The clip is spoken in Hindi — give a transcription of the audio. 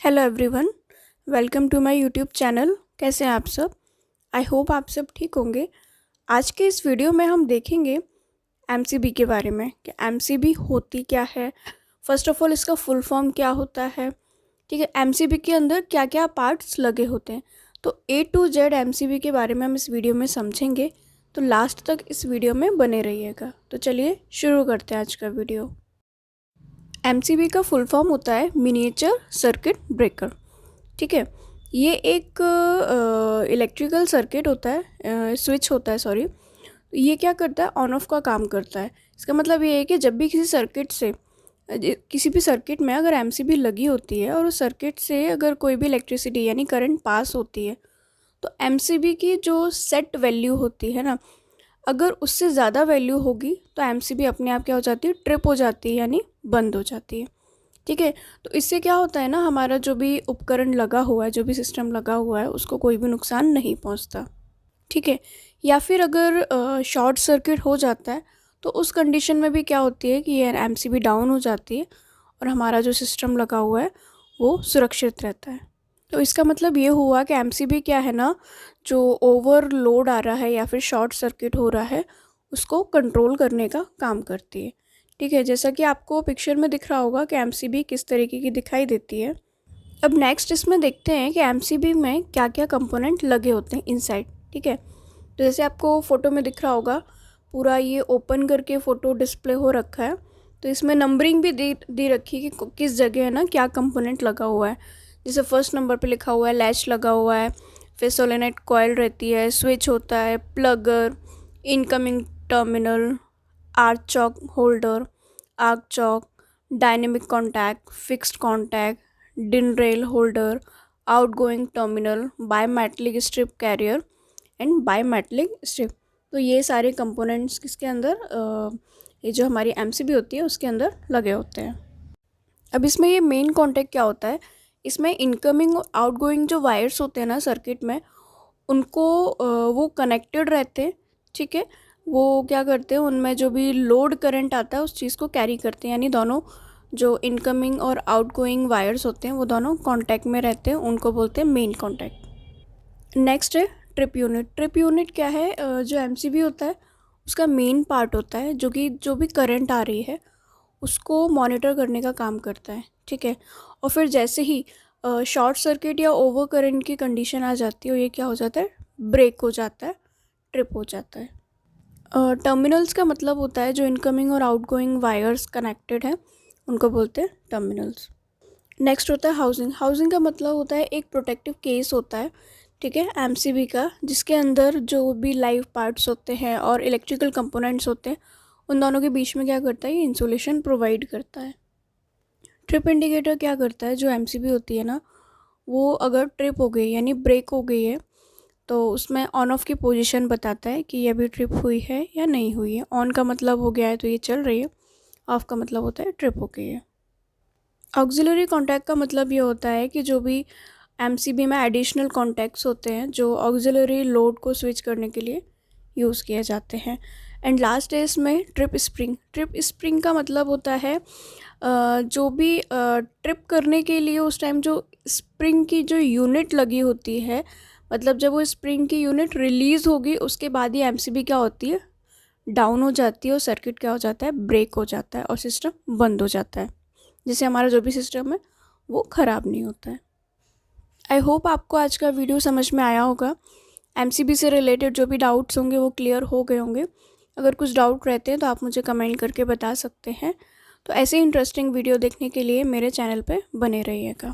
Hello everyone, welcome to my YouTube channel. कैसे हैं आप सब? आई होप आप सब ठीक होंगे। आज के इस वीडियो में हम देखेंगे एमसीबी के बारे में कि एमसीबी होती क्या है। फर्स्ट ऑफ ऑल इसका फुल फॉर्म क्या होता है, ठीक है। एमसीबी के अंदर क्या क्या पार्ट्स लगे होते हैं, तो ए टू जेड एमसीबी के बारे में हम इस वीडियो में समझेंगे। तो लास्ट तक इस वीडियो में बने रहिएगा। तो चलिए शुरू करते हैं आज का वीडियो। एमसीबी का फुल फॉर्म होता है मिनिएचर सर्किट ब्रेकर, ठीक है। ये एक इलेक्ट्रिकल सर्किट होता है, स्विच होता है, सॉरी। ये क्या करता है, ऑन ऑफ का काम करता है। इसका मतलब ये है कि जब भी किसी सर्किट से किसी भी सर्किट में अगर एमसीबी लगी होती है और उस सर्किट से अगर कोई भी इलेक्ट्रिसिटी यानी करंट पास होती है, तो एमसीबी की जो सेट वैल्यू होती है ना, अगर उससे ज़्यादा वैल्यू होगी तो एमसीबी अपने आप क्या हो जाती है, ट्रिप हो जाती है यानी बंद हो जाती है, ठीक है। तो इससे क्या होता है ना, हमारा जो भी उपकरण लगा हुआ है, जो भी सिस्टम लगा हुआ है, उसको कोई भी नुकसान नहीं पहुंचता, ठीक है। या फिर अगर शॉर्ट सर्किट हो जाता है तो उस कंडीशन में भी क्या होती है कि ये एमसीबी डाउन हो जाती है और हमारा जो सिस्टम लगा हुआ है वो सुरक्षित रहता है। तो इसका मतलब ये हुआ कि एमसीबी क्या है ना, जो ओवरलोड आ रहा है या फिर शॉर्ट सर्किट हो रहा है उसको कंट्रोल करने का काम करती है, ठीक है। जैसा कि आपको पिक्चर में दिख रहा होगा कि एमसीबी किस तरीके की दिखाई देती है। अब नेक्स्ट इसमें देखते हैं कि एमसीबी में क्या क्या कंपोनेंट लगे होते हैं इनसाइड, ठीक है। तो जैसे आपको फ़ोटो में दिख रहा होगा, पूरा ये ओपन करके फ़ोटो डिस्प्ले हो रखा है। तो इसमें नंबरिंग भी दी रखी है कि किस जगह है ना क्या कंपोनेंट लगा हुआ है। जैसे फर्स्ट नंबर पे लिखा हुआ है लैच लगा हुआ है, फिर सोलेनाइड कॉइल रहती है, स्विच होता है, plugger, incoming terminal, arc chute holder, arc chute, dynamic contact, fixed contact, DIN rail holder, outgoing terminal, bimetallic strip carrier and bimetallic strip. तो ये सारे कंपोनेंट्स किसके अंदर, ये जो हमारी एमसीबी होती है उसके अंदर लगे होते हैं। अब इसमें ये मेन कॉन्टैक्ट क्या होता है, इसमें इनकमिंग और आउटगोइंग जो वायर्स होते हैं ना सर्किट में, उनको वो कनेक्टेड रहते हैं, ठीक है। वो क्या करते हैं, उनमें जो भी लोड करंट आता है उस चीज़ को कैरी करते हैं, यानी दोनों जो इनकमिंग और आउटगोइंग वायर्स होते हैं वो दोनों कांटेक्ट में रहते हैं, उनको बोलते हैं मेन कांटेक्ट। नेक्स्ट है ट्रिप यूनिट। ट्रिप यूनिट क्या है, जो एमसीबी होता है उसका मेन पार्ट होता है, जो कि जो भी करंट आ रही है उसको मॉनिटर करने का काम करता है, ठीक है। और फिर जैसे ही शॉर्ट सर्किट या ओवर करंट की कंडीशन आ जाती है, और ये क्या हो जाता है, ब्रेक हो जाता है, ट्रिप हो जाता है। टर्मिनल्स का मतलब होता है जो इनकमिंग और आउटगोइंग वायर्स कनेक्टेड हैं उनको बोलते हैं टर्मिनल्स। नेक्स्ट होता है हाउसिंग। हाउसिंग का मतलब होता है एक प्रोटेक्टिव केस होता है, ठीक है, एमसीबी का, जिसके अंदर जो भी लाइव पार्ट्स होते हैं और इलेक्ट्रिकल कंपोनेंट्स होते हैं उन दोनों के बीच में क्या करता है, ये इंसुलेशन प्रोवाइड करता है। ट्रिप इंडिकेटर क्या करता है, जो एमसीबी होती है ना, वो अगर ट्रिप हो गई यानी ब्रेक हो गई है तो उसमें ऑन ऑफ की पोजीशन बताता है कि ये अभी ट्रिप हुई है या नहीं हुई है। ऑन का मतलब हो गया है तो ये चल रही है, ऑफ का मतलब होता है ट्रिप हो गई है। ऑक्सिलरी कॉन्टैक्ट का मतलब ये होता है कि जो भी एमसीबी में एडिशनल कॉन्टैक्ट्स होते हैं जो ऑक्सिलरी लोड को स्विच करने के लिए यूज़ किए जाते हैं। एंड लास्ट है इसमें ट्रिप स्प्रिंग। ट्रिप स्प्रिंग का मतलब होता है जो भी ट्रिप करने के लिए उस टाइम जो स्प्रिंग की जो यूनिट लगी होती है, मतलब जब वो स्प्रिंग की यूनिट रिलीज़ होगी उसके बाद ही एमसीबी क्या होती है, डाउन हो जाती है और सर्किट क्या हो जाता है, ब्रेक हो जाता है और सिस्टम बंद हो जाता है, जिससे हमारा जो भी सिस्टम है वो ख़राब नहीं होता है। आई होप आपको आज का वीडियो समझ में आया होगा। एमसीबी से रिलेटेड जो भी डाउट्स होंगे वो क्लियर हो गए होंगे। अगर कुछ डाउट रहते हैं तो आप मुझे कमेंट करके बता सकते हैं। तो ऐसे इंटरेस्टिंग वीडियो देखने के लिए मेरे चैनल पे बने रहिएगा।